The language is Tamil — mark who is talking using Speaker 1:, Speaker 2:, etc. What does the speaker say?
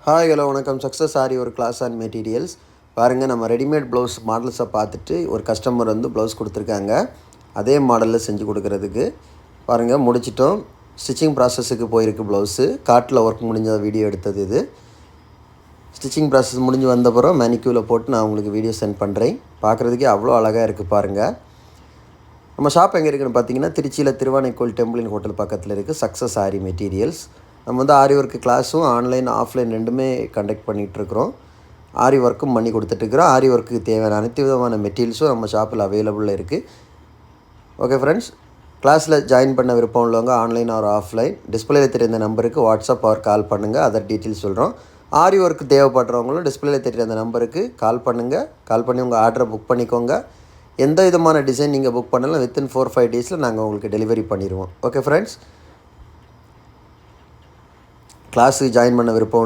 Speaker 1: ஹாய் ஹலோ வணக்கம். சக்ஸஸ் ஆரி ஒரு கிளாஸ் அண்ட் மெட்டீரியல்ஸ். பாருங்கள், நம்ம ரெடிமேட் ப்ளவுஸ் மாடல்ஸை பார்த்துட்டு ஒரு கஸ்டமர் வந்து ப்ளவுஸ் கொடுத்துருக்காங்க. அதே மாடலில் செஞ்சு கொடுக்குறதுக்கு பாருங்கள் முடிச்சிட்டோம். ஸ்டிச்சிங் ப்ராசஸுக்கு போயிருக்கு ப்ளவுஸு. காட்டில் ஒர்க் முடிஞ்ச வீடியோ எடுத்தது இது. ஸ்டிச்சிங் ப்ராசஸ் முடிஞ்சு வந்தப்புறம் மேனிக்யூவில் போட்டு நான் உங்களுக்கு வீடியோ சென்ட் பண்ணுறேன். பார்க்குறதுக்கே அவ்வளோ அழகாக இருக்குது பாருங்கள். நம்ம ஷாப் எங்கே இருக்குதுன்னு பார்த்தீங்கன்னா, திருச்சியில் திருவானைக்கோயில் டெம்பிளின் ஹோட்டல் பக்கத்தில் இருக்குது சக்ஸஸ் ஆரி மெட்டீரியல்ஸ். நம்ம வந்து ஆரி ஒர்க்கு கிளாஸும் ஆன்லைன் ஆஃப்லைன் ரெண்டுமே கண்டக்ட் பண்ணிகிட்ருக்குறோம். ஆரி ஒர்க்கும் பண்ணி கொடுத்துட்ருக்குறோம். ஆரி ஒர்க்குக்கு தேவையான அனைத்து விதமான மெட்டீரியல்ஸும் நம்ம ஷாப்பில் அவைலபிளில் இருக்குது. ஓகே ஃப்ரெண்ட்ஸ், கிளாஸில் ஜாயின் பண்ண விருப்பம் உள்ளவங்க ஆன்லைன் ஆர் ஆஃப்லைன் டிஸ்பிளேயில் தெரிந்த நம்பருக்கு வாட்ஸ்அப் ஆர் கால் பண்ணுங்கள். அதர் டீட்டெயில்ஸ் சொல்கிறோம். ஆரி ஒர்க்கு தேவைப்படுறவங்களும் டிஸ்பிளேயில் தெரிகிற அந்த நம்பருக்கு கால் பண்ணுங்கள். கால் பண்ணி உங்கள் ஆர்டரை புக் பண்ணிக்கோங்க. எந்த விதமான டிசைன் நீங்கள் புக் பண்ணலாம் வித்தின் 4-5 டேஸில் நாங்கள் உங்களுக்கு டெலிவரி பண்ணிடுவோம். ஓகே ஃப்ரெண்ட்ஸ், கிளாஸுக்கு ஜாயின் பண்ண விருப்பம்